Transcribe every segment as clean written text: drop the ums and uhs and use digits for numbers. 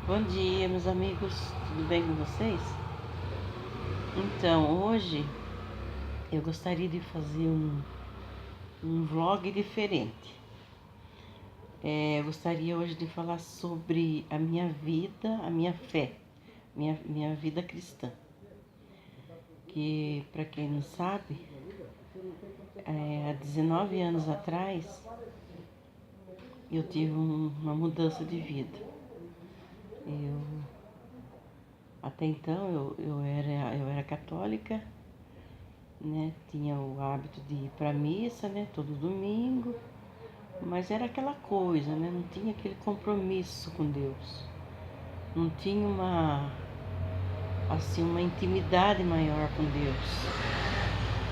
Bom dia, meus amigos, tudo bem com vocês? Então, hoje eu gostaria de fazer um vlog diferente. Eu gostaria hoje de falar sobre a minha vida, a minha fé, minha vida cristã. Que, para quem não sabe, há 19 anos atrás eu tive uma mudança de vida. Até então eu era católica, né? Tinha o hábito de ir para missa, né? Todo domingo, mas era aquela coisa, né? Não tinha aquele compromisso com Deus, não tinha uma intimidade maior com Deus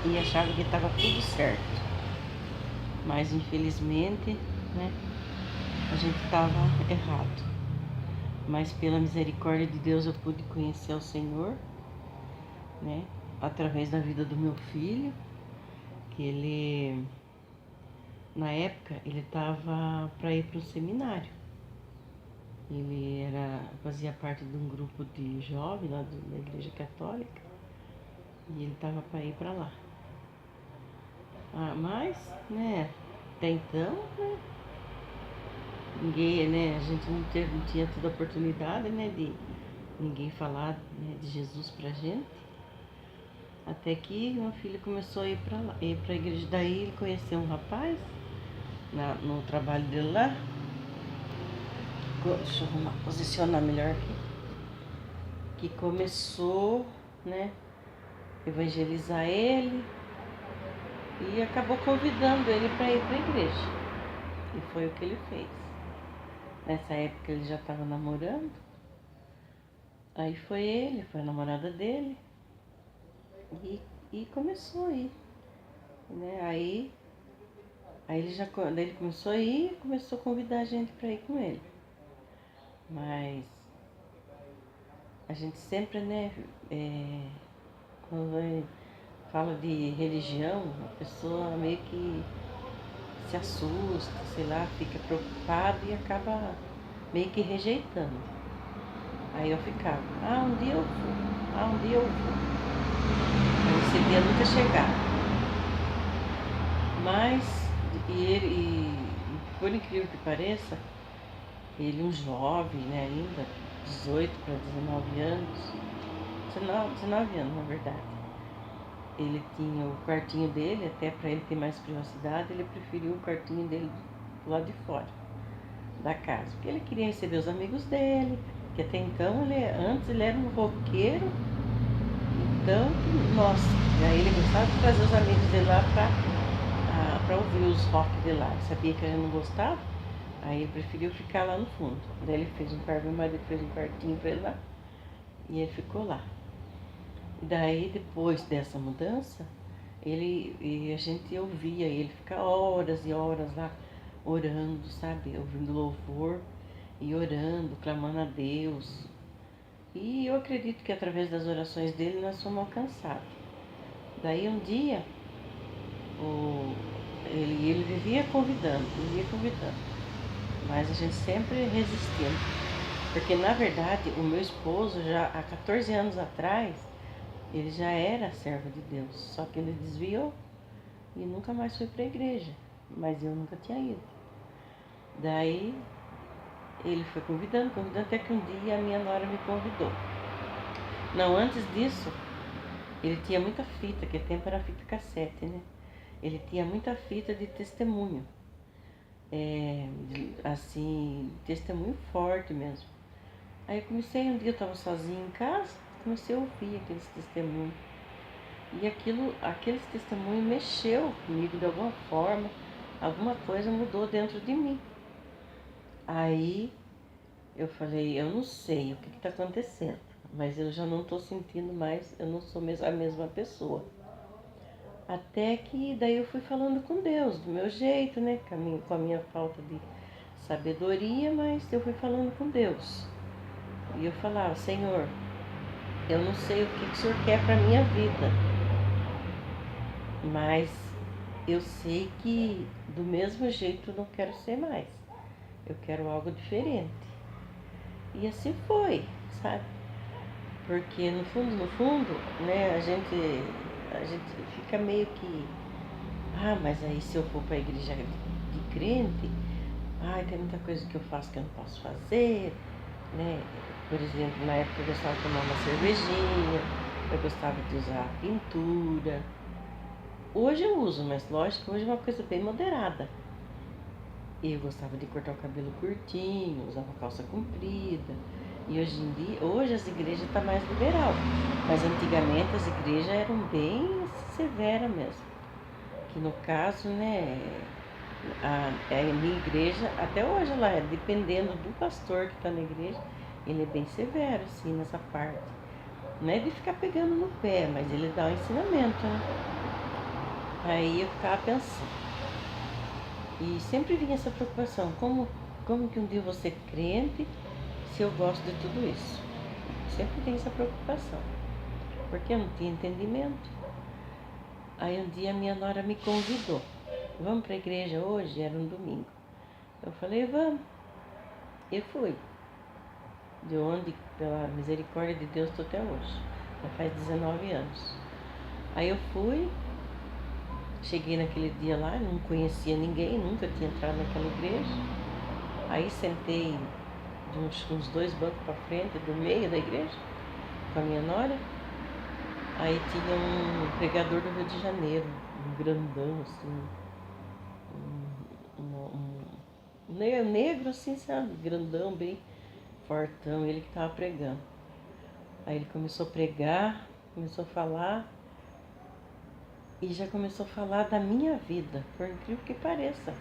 e achava que estava tudo certo, mas infelizmente, né? A gente estava errado. Mas pela misericórdia de Deus eu pude conhecer o Senhor, né? Através da vida do meu filho, que ele na época ele estava para ir para o seminário. Ele fazia parte de um grupo de jovens lá da igreja católica e ele estava para ir para lá. Mas, né, até então, né, ninguém, né, a gente não tinha tido a oportunidade, né, de ninguém falar, né, de Jesus pra gente. Até que meu filho começou a ir para lá, ir para a igreja. Daí ele conheceu um rapaz no trabalho dele lá. Deixa eu posicionar melhor aqui. Que começou, né, evangelizar ele e acabou convidando ele para ir para a igreja. E foi o que ele fez. Nessa época ele já estava namorando. Aí foi a namorada dele e começou a ir, né? Daí ele começou a ir e começou a convidar a gente para ir com ele. Mas a gente sempre, né, quando fala de religião, a pessoa meio que se assusta, sei lá, fica preocupada e acaba meio que rejeitando. Aí eu ficava, um dia eu vou, um dia eu vou. Mas esse dia nunca chegava. Mas, por incrível que pareça, ele um jovem, né, ainda, 18 para 19 anos, 19 anos na verdade. Ele tinha o quartinho dele, até para ele ter mais privacidade, ele preferiu o quartinho dele do lado de fora da casa, porque ele queria receber os amigos dele, que até então antes ele era um roqueiro, então, nossa, aí ele gostava de trazer os amigos dele lá para ouvir os rock de lá. Ele sabia que ele não gostava, aí ele preferiu ficar lá no fundo. Daí ele fez um quarto, meu marido fez um quartinho para ele lá e ele ficou lá. Daí depois dessa mudança, a gente ouvia ele ficar horas e horas lá orando, sabe? Ouvindo louvor e orando, clamando a Deus. E eu acredito que através das orações dele nós fomos alcançados. Daí um dia, ele vivia convidando, mas a gente sempre resistindo. Porque na verdade o meu esposo já há 14 anos atrás, ele já era servo de Deus, só que ele desviou e nunca mais foi para a igreja, mas eu nunca tinha ido. Daí ele foi convidando, até que um dia a minha nora me convidou. Não, antes disso, ele tinha muita fita, que tempo era fita cassete, né? Ele tinha muita fita de testemunho, testemunho forte mesmo. Aí um dia eu estava sozinha em casa, comecei a ouvir aqueles testemunhos. E aqueles testemunhos mexeu comigo de alguma forma, alguma coisa mudou dentro de mim. Aí eu falei, eu não sei o que está acontecendo, mas eu já não estou sentindo mais, eu não sou a mesma pessoa. Até que daí eu fui falando com Deus, do meu jeito, né, com a minha falta de sabedoria, mas eu fui falando com Deus. E eu falava, Senhor, eu não sei o que o Senhor quer para a minha vida, mas eu sei que do mesmo jeito eu não quero ser mais. Eu quero algo diferente. E assim foi, sabe? Porque no fundo, né, a gente fica meio que, mas aí se eu for para a igreja de crente, tem muita coisa que eu faço que eu não posso fazer, né? Por exemplo, na época eu gostava de tomar uma cervejinha, eu gostava de usar pintura. Hoje eu uso, mas lógico, hoje é uma coisa bem moderada. Eu gostava de cortar o cabelo curtinho, usava calça comprida. E hoje em dia, hoje as igrejas estão mais liberal, mas antigamente as igrejas eram bem severas mesmo. Que no caso, né, a minha igreja, até hoje ela é, dependendo do pastor que está na igreja, ele é bem severo, assim, nessa parte. Não é de ficar pegando no pé, mas ele dá o ensinamento, né? Aí eu ficava pensando. E sempre vinha essa preocupação, como que um dia eu vou ser crente se eu gosto de tudo isso? Sempre tem essa preocupação, porque eu não tinha entendimento. Aí um dia minha nora me convidou, vamos para a igreja hoje? Era um domingo. Eu falei, vamos. E fui. De onde, pela misericórdia de Deus, estou até hoje. Já faz 19 anos. Aí eu fui, cheguei naquele dia lá, não conhecia ninguém, nunca tinha entrado naquela igreja. Aí sentei de uns 2 bancos para frente, do meio da igreja, com a minha nora. Aí tinha um pregador do Rio de Janeiro, um grandão assim, negro assim, sabe? Grandão, bem fortão, ele que estava pregando. Aí ele começou a pregar, começou a falar, e já começou a falar da minha vida, por incrível que pareça.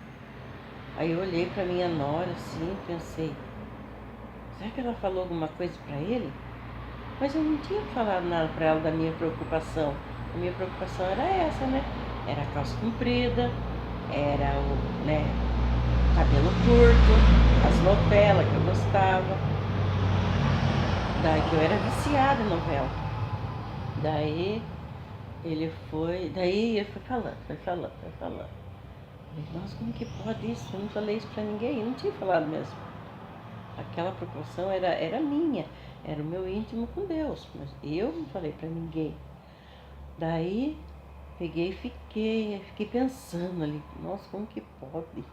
Aí eu olhei para minha nora assim e pensei, será que ela falou alguma coisa para ele? Mas eu não tinha falado nada para ela da minha preocupação. A minha preocupação era essa, né? Era a calça comprida, era o, né, cabelo curto, as novelas que eu gostava. Daí que eu era viciada em novela. Daí ele foi falando. Falei, nossa, como que pode isso? Eu não falei isso pra ninguém, eu não tinha falado mesmo. Aquela preocupação era minha, era o meu íntimo com Deus, mas eu não falei pra ninguém. Daí peguei e fiquei pensando ali, nossa, como que pode?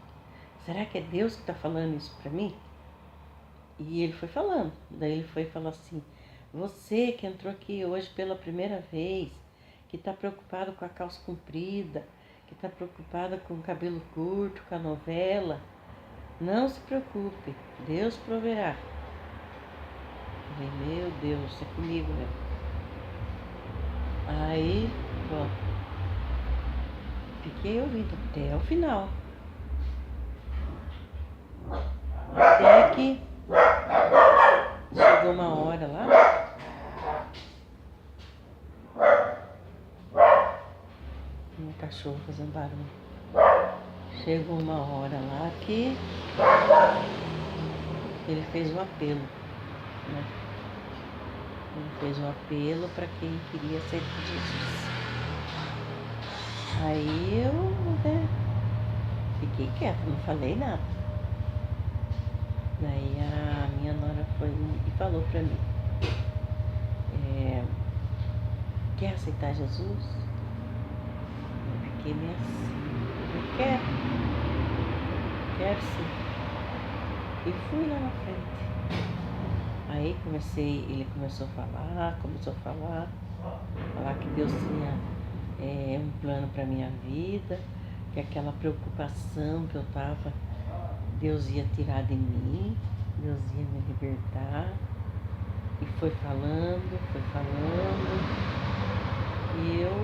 Será que é Deus que está falando isso pra mim? E ele foi falando, daí ele foi falar assim, você que entrou aqui hoje pela primeira vez, que está preocupado com a calça comprida, que está preocupada com o cabelo curto, com a novela, não se preocupe, Deus proverá. Eu falei, meu Deus, é comigo, né? Aí, bom, fiquei ouvindo até o final. Até que chegou uma hora lá, um cachorro fazendo barulho. Chegou uma hora lá que ele fez um apelo, né? Ele fez um apelo para quem queria aceitar Jesus. Aí eu, né, fiquei quieta, não falei nada. Daí a minha nora foi e falou para mim, quer aceitar Jesus? Eu fiquei meio assim, eu quero sim. E fui lá na frente. Aí ele começou a falar que Deus tinha um plano para minha vida, que aquela preocupação que eu estava, Deus ia tirar de mim, Deus ia me libertar. E foi falando, e eu,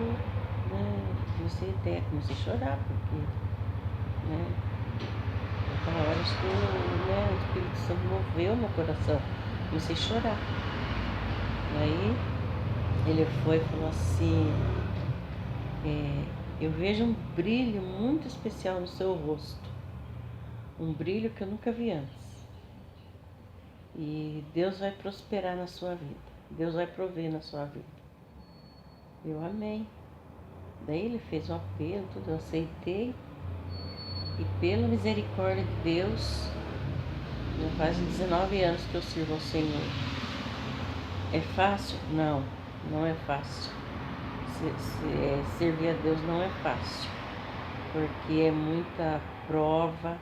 né, comecei a chorar, porque, né, naquela hora acho que o Espírito Santo moveu meu coração, comecei a chorar. Aí ele foi e falou assim, eu vejo um brilho muito especial no seu rosto, um brilho que eu nunca vi antes. E Deus vai prosperar na sua vida, Deus vai prover na sua vida. Eu amei. Daí ele fez um apelo, tudo, eu aceitei. E pela misericórdia de Deus, Já faz 19 anos que eu sirvo ao Senhor. É fácil? Não, não é fácil. Servir a Deus não é fácil, porque é muita prova,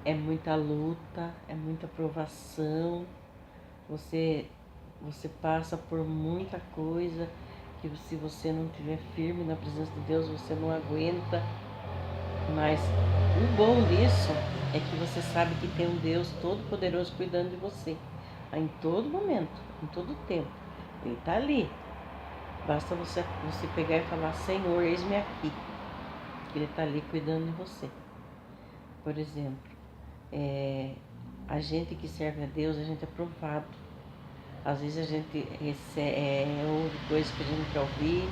é muita luta, é muita provação. Você passa por muita coisa que se você não estiver firme na presença de Deus, você não aguenta. Mas o bom disso é que você sabe que tem um Deus todo-poderoso cuidando de você. Em todo momento, em todo tempo. Ele está ali. Basta você pegar e falar, Senhor, eis-me aqui. Que Ele está ali cuidando de você. Por exemplo, a gente que serve a Deus, a gente é provado. Às vezes a gente ouve coisas que a gente quer ouvir.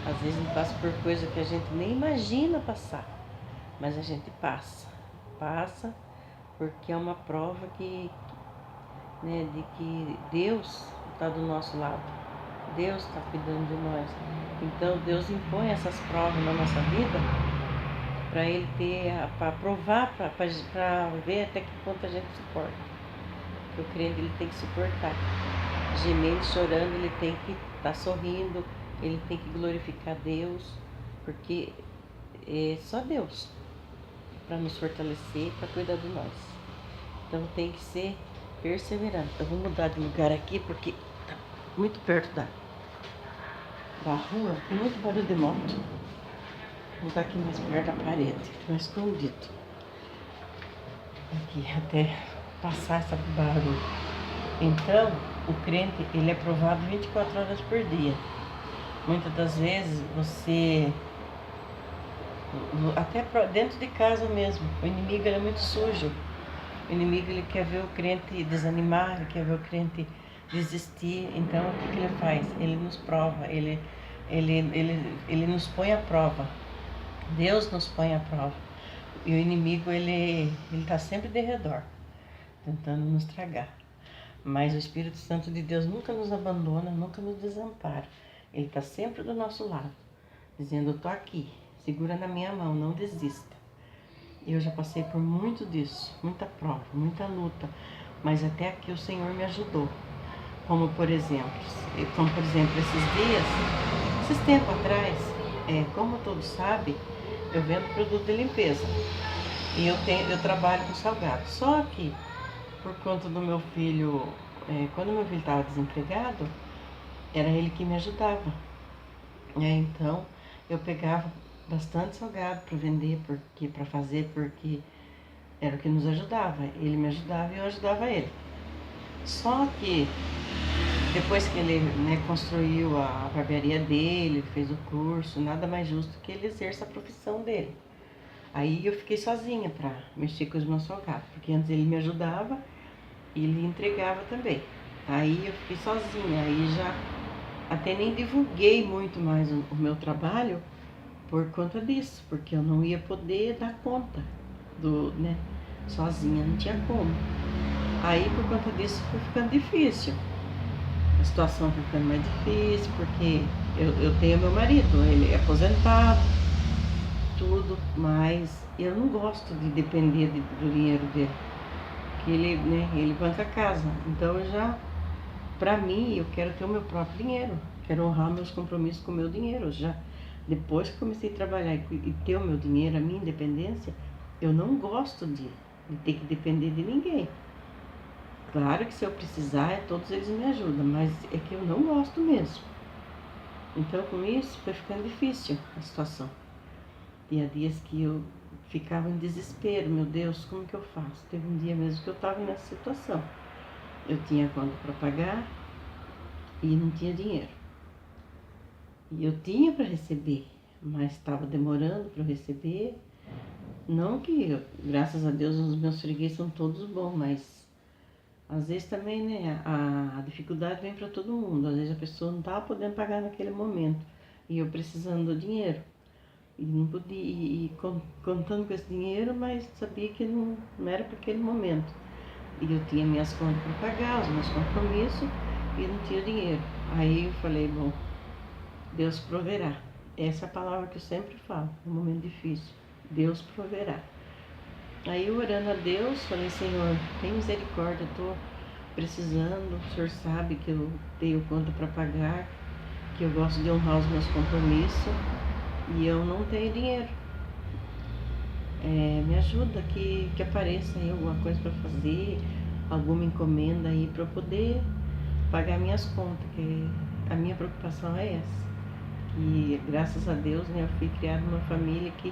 Às vezes a gente passa por coisas que a gente nem imagina passar. Mas a gente passa. Passa porque é uma prova de que Deus está do nosso lado. Deus está cuidando de nós. Então Deus impõe essas provas na nossa vida para Ele para provar, para ver até que ponto a gente suporta. Porque o crente ele tem que suportar. Gemendo, chorando, ele tem que estar sorrindo, ele tem que glorificar Deus, porque é só Deus para nos fortalecer, para cuidar de nós. Então tem que ser perseverante. Eu vou mudar de lugar aqui porque está muito perto da rua, tem muito barulho de moto. Vou estar aqui mais perto da parede, mais escondido. Aqui até passar essa barulho. Então, o crente, ele é provado 24 horas por dia. Muitas das vezes você, até dentro de casa mesmo, o inimigo ele é muito sujo. O inimigo ele quer ver o crente desanimar, ele quer ver o crente desistir. Então, o que ele faz? Ele nos prova, ele nos põe à prova. Deus nos põe à prova. E o inimigo, ele está sempre de redor, tentando nos tragar. Mas o Espírito Santo de Deus nunca nos abandona, nunca nos desampara. Ele está sempre do nosso lado, dizendo, eu estou aqui, segura na minha mão, não desista. Eu já passei por muito disso, muita prova, muita luta, mas até aqui o Senhor me ajudou. Como por exemplo, esses tempos atrás, como todos sabem, eu vendo produto de limpeza. E eu trabalho com salgado. Só que, por conta do meu filho, quando meu filho estava desempregado, era ele que me ajudava. Então, eu pegava bastante salgado para vender, para fazer, porque era o que nos ajudava. Ele me ajudava e eu ajudava ele. Só que, depois que ele construiu a barbearia dele, fez o curso, nada mais justo que ele exerça a profissão dele. Aí eu fiquei sozinha para mexer com os meus salgados, porque antes ele me ajudava e ele entregava também. Aí eu fiquei sozinha, aí já até nem divulguei muito mais o meu trabalho por conta disso, porque eu não ia poder dar conta sozinha, não tinha como. Aí por conta disso foi ficando difícil. A situação foi ficando mais difícil, porque eu tenho meu marido, ele é aposentado, tudo, mas eu não gosto de depender do dinheiro dele, porque ele banca a casa. Então pra mim, eu quero ter o meu próprio dinheiro, quero honrar meus compromissos com o meu dinheiro. Já depois que comecei a trabalhar e ter o meu dinheiro, a minha independência, eu não gosto de ter que depender de ninguém. Claro que se eu precisar, todos eles me ajudam, mas é que eu não gosto mesmo. Então com isso foi ficando difícil a situação. Tinha dias que eu ficava em desespero, meu Deus, como que eu faço? Teve um dia mesmo que eu estava nessa situação. Eu tinha conta para pagar e não tinha dinheiro. E eu tinha para receber, mas estava demorando para eu receber. Não que, graças a Deus, os meus fregueses são todos bons, mas às vezes também, a dificuldade vem para todo mundo. Às vezes a pessoa não estava podendo pagar naquele momento e eu precisando do dinheiro. E não podia ir contando com esse dinheiro, mas sabia que não era para aquele momento. E eu tinha minhas contas para pagar, os meus compromissos, e não tinha dinheiro. Aí eu falei, bom, Deus proverá. Essa é a palavra que eu sempre falo, no momento difícil. Deus proverá. Aí eu orando a Deus, falei, Senhor, tem misericórdia, eu tô precisando, o Senhor sabe que eu tenho conta para pagar, que eu gosto de honrar os meus compromissos e eu não tenho dinheiro. Me ajuda que apareça aí alguma coisa para fazer, alguma encomenda aí para eu poder pagar minhas contas, que a minha preocupação é essa. E graças a Deus, né, eu fui criada numa família que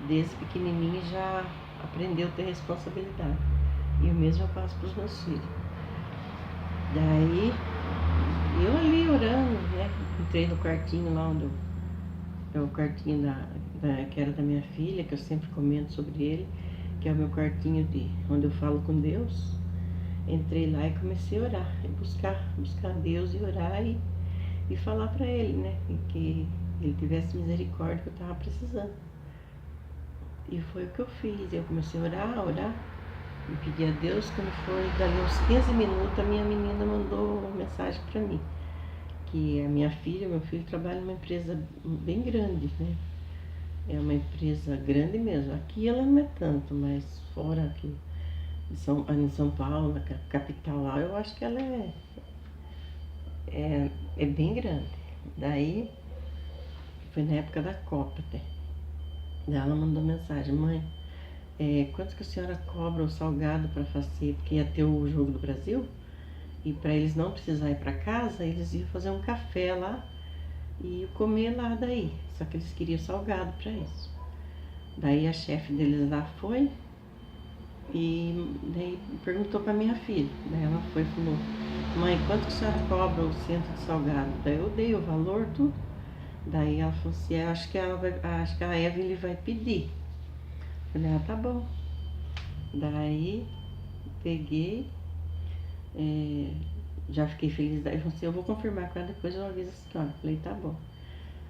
desde pequenininha já aprendeu a ter responsabilidade. E o mesmo eu passo para os meus filhos. Daí, eu ali orando, né, entrei no quartinho lá onde é o quartinho que era da minha filha, que eu sempre comento sobre ele, que é o meu quartinho onde eu falo com Deus. Entrei lá e comecei a orar, e buscar Deus e orar e falar para ele, né, que ele tivesse misericórdia, que eu estava precisando. E foi o que eu fiz. Eu comecei a orar e pedi a Deus. Quando foi dali uns 15 minutos, a minha menina mandou uma mensagem para mim, que a minha filha, meu filho trabalha numa empresa bem grande, né? É uma empresa grande mesmo. Aqui ela não é tanto, mas fora aqui em São Paulo, na capital lá, eu acho que ela é bem grande. Daí foi na época da Copa até. Daí ela mandou mensagem, mãe, quanto que a senhora cobra o salgado para fazer? Porque ia ter o jogo do Brasil e para eles não precisarem ir para casa, eles iam fazer um café lá e comer lá daí. Só que eles queriam salgado para isso. Daí a chefe deles lá foi e daí perguntou para minha filha. Daí ela foi e falou, mãe, quanto que a senhora cobra o centro de salgado? Daí eu dei o valor, tudo. Daí ela falou assim, acho que a Evelyn vai pedir. Eu falei, tá bom. Daí peguei, já fiquei feliz. Daí eu falei assim, eu vou confirmar com ela, depois eu aviso a senhora. Eu falei, tá bom.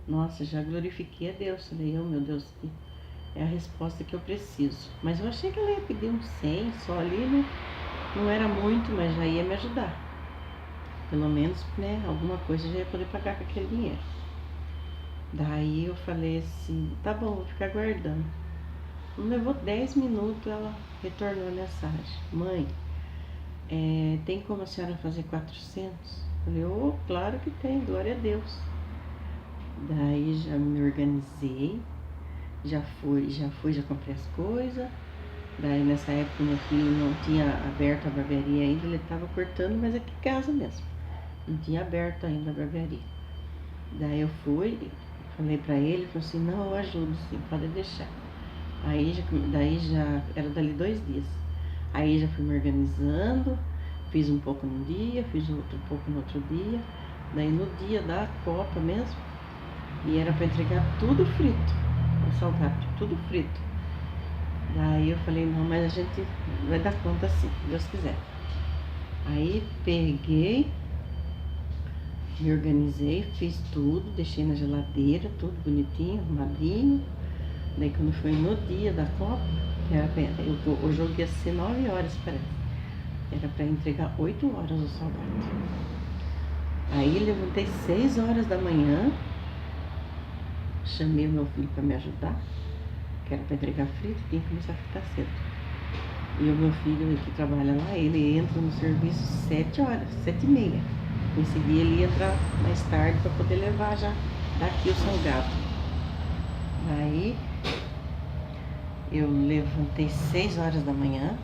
Nossa, já glorifiquei a Deus. Falei, meu Deus, é a resposta que eu preciso. Mas eu achei que ela ia pedir uns 100 só ali, né? Não era muito, mas já ia me ajudar. Pelo menos, né, alguma coisa já ia poder pagar com aquele dinheiro. Daí eu falei assim, tá bom, vou ficar aguardando. Não levou 10 minutos, ela retornou a mensagem. Mãe, tem como a senhora fazer 400? Eu falei, claro que tem, glória a Deus. Daí já me organizei, já comprei as coisas. Daí nessa época meu filho não tinha aberto a barbearia ainda, ele estava cortando, mas aqui em casa mesmo. Não tinha aberto ainda a barbearia. Daí eu fui, falei pra ele, falei assim, não, eu ajudo sim, pode deixar. Daí já era dali 2 dias. Aí já fui me organizando, fiz um pouco num dia, fiz outro pouco no outro dia. Daí no dia da Copa mesmo, e era para entregar tudo frito, o salgado, tudo frito. Daí eu falei, não, mas a gente vai dar conta assim, se Deus quiser. Aí peguei, me organizei, fiz tudo, deixei na geladeira, tudo bonitinho, arrumadinho. Daí quando foi no dia da Copa, o jogo ia ser 9 horas, parece. Era para entregar 8 horas o salgado. Aí levantei 6 horas da manhã, chamei o meu filho para me ajudar, que era para entregar frito, tinha que começar a fritar cedo. E o meu filho que trabalha lá, ele entra no serviço 7 horas, 7h30. Em seguida ele ia entrar mais tarde para poder levar já daqui o salgado. Aí eu levantei 6 horas da manhã,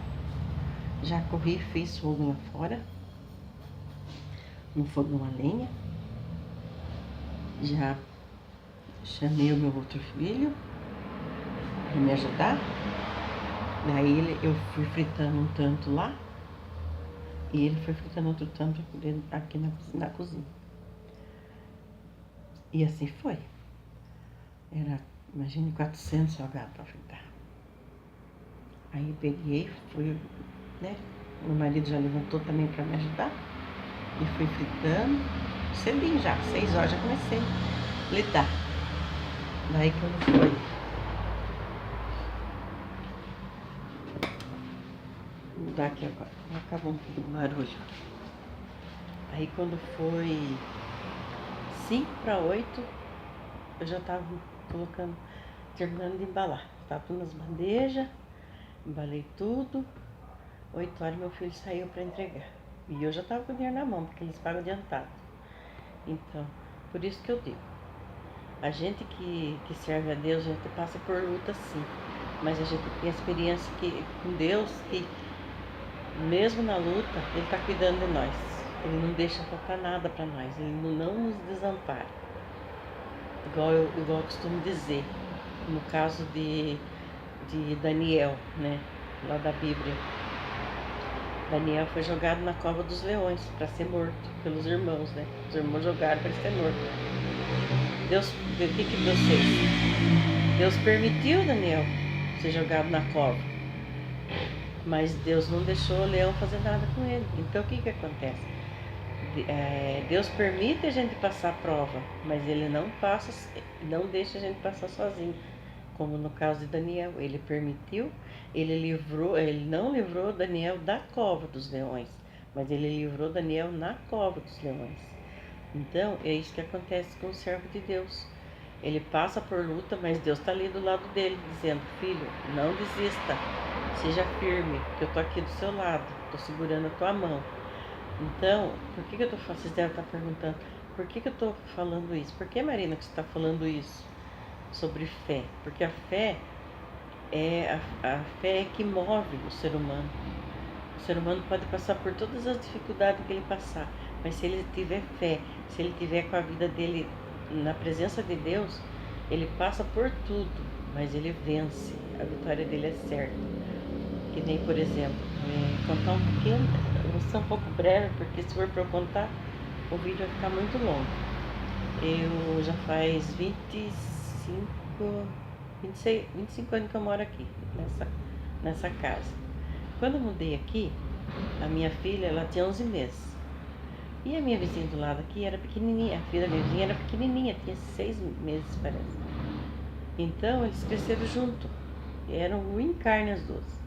já corri, fiz fogo lá fora, um fogão a lenha, já chamei o meu outro filho para me ajudar. Daí eu fui fritando um tanto lá e ele foi fritando outro tanto aqui na cozinha. E assim foi. Imagine 400 salgados para fritar. Aí peguei, fui, né? Meu marido já levantou também para me ajudar. E fui fritando, cedinho já, 6 horas já comecei a fritar. Daí quando foi, vou mudar aqui agora, acabou um pouco do barulho. Aí quando foi 7:55, eu já tava terminando de embalar. Tava nas bandejas, embalei tudo. 8 horas meu filho saiu para entregar. E eu já estava com o dinheiro na mão, porque eles pagam adiantado. Então, por isso que eu digo, a gente que serve a Deus, a gente passa por luta sim. Mas a gente tem a experiência com Deus, que mesmo na luta, Ele está cuidando de nós. Ele não deixa faltar nada para nós, Ele não nos desampara. Igual eu costumo dizer, no caso de Daniel, né, lá da Bíblia. Daniel foi jogado na cova dos leões para ser morto pelos irmãos, né? Os irmãos jogaram para ele ser morto. Deus, o que Deus fez? Deus permitiu Daniel ser jogado na cova, mas Deus não deixou o leão fazer nada com ele. Então o que acontece? Deus permite a gente passar a prova, mas Ele não deixa a gente passar sozinho. Como no caso de Daniel, Ele permitiu, Ele não livrou Daniel da cova dos leões, mas Ele livrou Daniel na cova dos leões. Então, é isso que acontece com o servo de Deus. Ele passa por luta, mas Deus está ali do lado dele, dizendo: filho, não desista, seja firme, que eu estou aqui do seu lado, estou segurando a tua mão. Então, por que eu estou falando? Vocês devem estar perguntando, por que eu estou falando isso? Por que, Marina, que você está falando isso sobre fé? Porque a fé a fé que move o ser humano. O ser humano pode passar por todas as dificuldades que ele passar, mas se ele tiver fé, se ele tiver com a vida dele na presença de Deus, ele passa por tudo, mas ele vence. A vitória dele é certa. Que nem, por exemplo, contar um pouquinho, vou ser um pouco breve, porque se for para eu contar, o vídeo vai ficar muito longo. Eu já faz 25 anos que eu moro aqui, nessa casa. Quando eu mudei aqui, a minha filha, ela tinha 11 meses. E a minha vizinha do lado aqui era pequenininha, a filha da minha vizinha era pequenininha, tinha 6 meses, parece. Então, eles cresceram junto, eram um em carne as duas.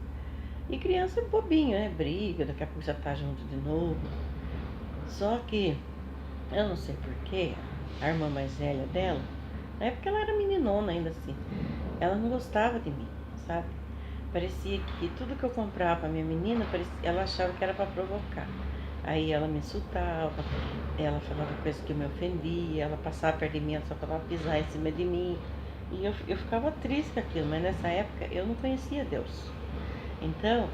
E criança é bobinho, né? Briga, daqui a pouco já tá junto de novo. Só que, eu não sei porquê, a irmã mais velha dela, na época ela era meninona ainda assim, ela não gostava de mim, sabe? Parecia que tudo que eu comprava pra minha menina, ela achava que era pra provocar. Aí ela me insultava, ela falava coisas que me ofendia, ela passava perto de mim, ela só falava pisar em cima de mim. E eu ficava triste com aquilo, mas nessa época eu não conhecia Deus. Então,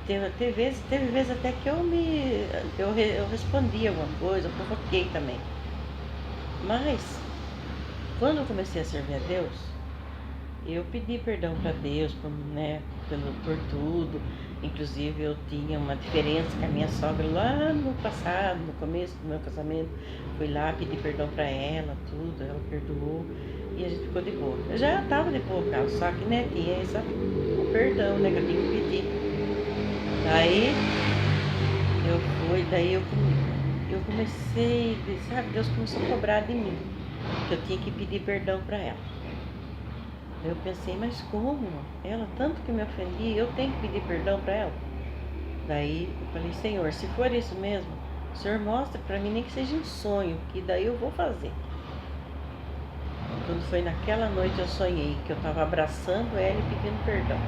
teve vezes até que eu respondi alguma coisa, eu provoquei também. Mas, quando eu comecei a servir a Deus, eu pedi perdão para Deus por tudo. Inclusive, eu tinha uma diferença com a minha sogra lá no passado, no começo do meu casamento. Fui lá, pedi perdão para ela, tudo, ela perdoou e a gente ficou de boa. Eu já estava de boa, cara, só que tinha o perdão, que eu tinha que pedir. Daí eu comecei, sabe, Deus começou a cobrar de mim, que eu tinha que pedir perdão para ela. Eu pensei, mas como? Ela tanto que me ofendia, eu tenho que pedir perdão para ela? Daí eu falei, Senhor, se for isso mesmo, o Senhor mostra para mim, nem que seja um sonho, que daí eu vou fazer. Quando foi naquela noite eu sonhei que eu estava abraçando ela e pedindo perdão.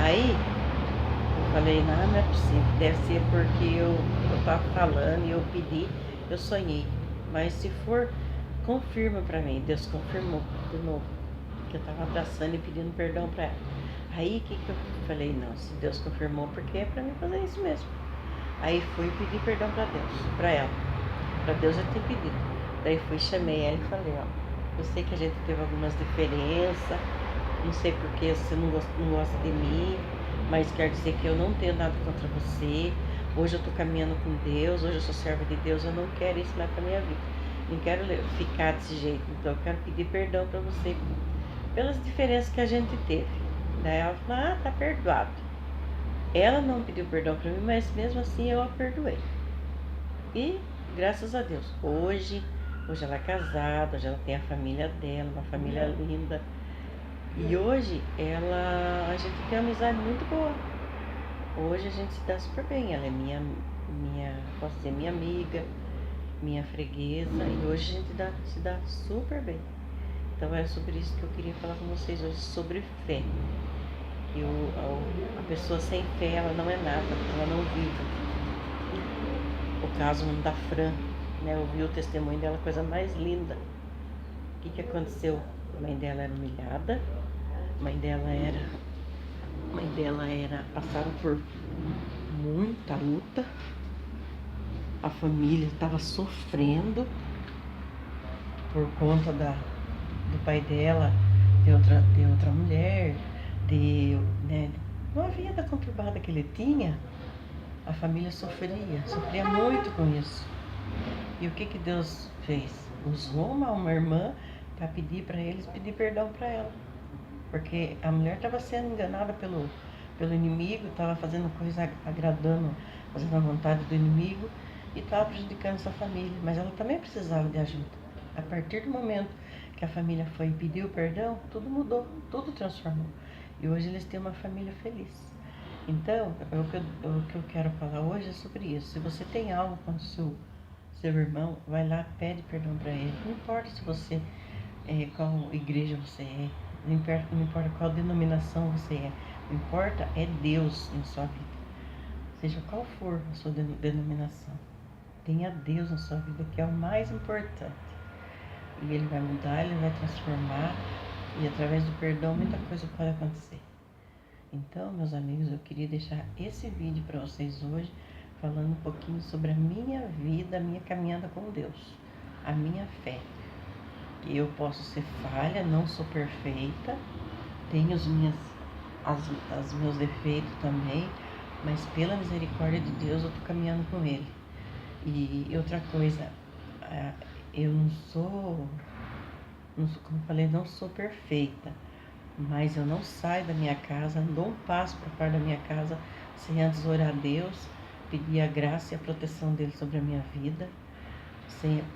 Aí eu falei, não é possível, deve ser porque eu estava falando e eu pedi, eu sonhei. Mas se for, confirma para mim. Deus confirmou de novo que eu estava abraçando e pedindo perdão para ela. Aí que eu falei, não, se Deus confirmou, porque é para mim fazer isso mesmo. Aí fui pedir perdão para Deus, para ela. Para Deus eu tinha pedido. Daí fui, chamei ela e falei, eu sei que a gente teve algumas diferenças, não sei porque você não gosta de mim, mas quer dizer que eu não tenho nada contra você. Hoje eu estou caminhando com Deus, hoje eu sou serva de Deus, eu não quero isso mais para minha vida. Não quero ficar desse jeito, então eu quero pedir perdão para você pelas diferenças que a gente teve. Daí ela falou, tá perdoado. Ela não pediu perdão para mim, mas mesmo assim eu a perdoei. E graças a Deus, hoje ela é casada, hoje ela tem a família dela, uma família linda. E hoje a gente tem uma amizade muito boa. Hoje a gente se dá super bem. Ela é posso dizer, minha amiga, minha freguesa. E hoje a gente se dá super bem. Então é sobre isso que eu queria falar com vocês hoje, sobre fé. A pessoa sem fé, ela não é nada, ela não vive. O caso da Fran, né? Eu vi o testemunho dela, coisa mais linda. O que aconteceu? A mãe dela era humilhada, a mãe dela passaram por muita luta, a família estava sofrendo por conta do pai dela, de outra mulher, né, uma vida conturbada que ele tinha. A família sofria muito com isso. E o que Deus fez? Usou uma irmã para pedir para eles, pedir perdão para ela. Porque a mulher estava sendo enganada pelo inimigo, estava fazendo coisa agradando, fazendo a vontade do inimigo e estava prejudicando sua família. Mas ela também precisava de ajuda. A partir do momento que a família foi e pediu perdão, tudo mudou, tudo transformou. E hoje eles têm uma família feliz. Então, o que eu quero falar hoje é sobre isso. Se você tem algo com o seu irmão, vai lá, pede perdão para ele. Não importa se você qual igreja você é, não importa qual denominação você é, o que importa é Deus em sua vida. Seja qual for a sua denominação, tenha Deus na sua vida, que é o mais importante. E Ele vai mudar, Ele vai transformar, e através do perdão muita coisa pode acontecer. Então, meus amigos, eu queria deixar esse vídeo para vocês hoje, falando um pouquinho sobre a minha vida, a minha caminhada com Deus, a minha fé. Eu posso ser falha, não sou perfeita, tenho os meus defeitos também, mas pela misericórdia de Deus eu estou caminhando com Ele. E outra coisa, eu não sou, como eu falei, não sou perfeita, mas eu não saio da minha casa, não dou um passo para fora da minha casa sem antes orar a Deus, pedir a graça e a proteção dele sobre a minha vida.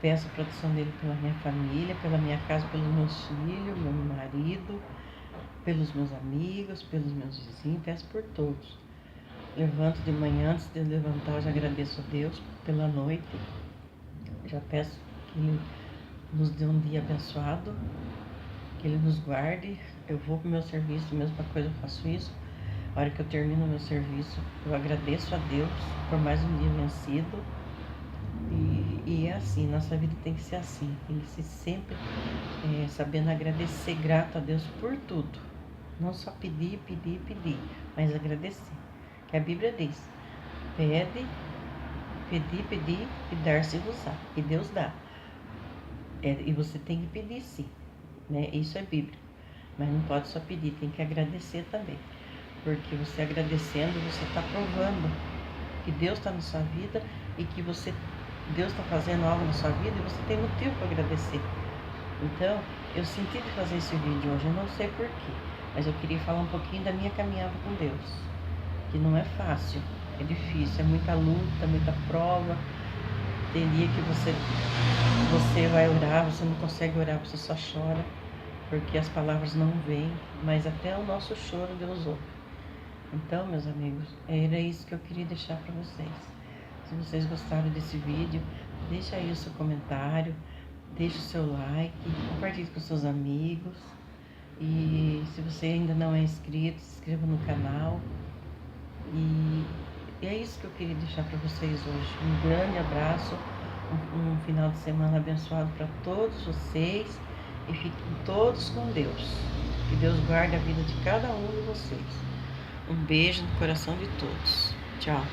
Peço a proteção dele pela minha família, pela minha casa, pelos meus filhos, meu marido, pelos meus amigos, pelos meus vizinhos, peço por todos. Levanto de manhã, antes de levantar, eu já agradeço a Deus pela noite. Já peço que Ele nos dê um dia abençoado, que Ele nos guarde. Eu vou para o meu serviço, mesma coisa eu faço isso. A hora que eu termino o meu serviço, eu agradeço a Deus por mais um dia vencido. E é assim, nossa vida tem que ser assim, tem que ser sempre sabendo agradecer, grato a Deus por tudo. Não só pedir, mas agradecer. Que a Bíblia diz, pedir e dar-se-vos-á. E Deus dá. E você tem que pedir sim, né? Isso é bíblico. Mas não pode só pedir, tem que agradecer também. Porque você agradecendo, você está provando que Deus está na sua vida e que Deus está fazendo algo na sua vida e você tem motivo para agradecer. Então, eu senti de fazer esse vídeo hoje, eu não sei porquê, mas eu queria falar um pouquinho da minha caminhada com Deus, que não é fácil, é difícil, é muita luta, muita prova. Tem dia que você vai orar, você não consegue orar, você só chora, porque as palavras não vêm, mas até o nosso choro Deus ouve. Então, meus amigos, era isso que eu queria deixar para vocês. Se vocês gostaram desse vídeo, deixa aí o seu comentário, deixa o seu like, compartilhe com seus amigos. E se você ainda não é inscrito, se inscreva no canal. E é isso que eu queria deixar para vocês hoje. Um grande abraço, um final de semana abençoado para todos vocês e fiquem todos com Deus. Que Deus guarde a vida de cada um de vocês. Um beijo no coração de todos. Tchau.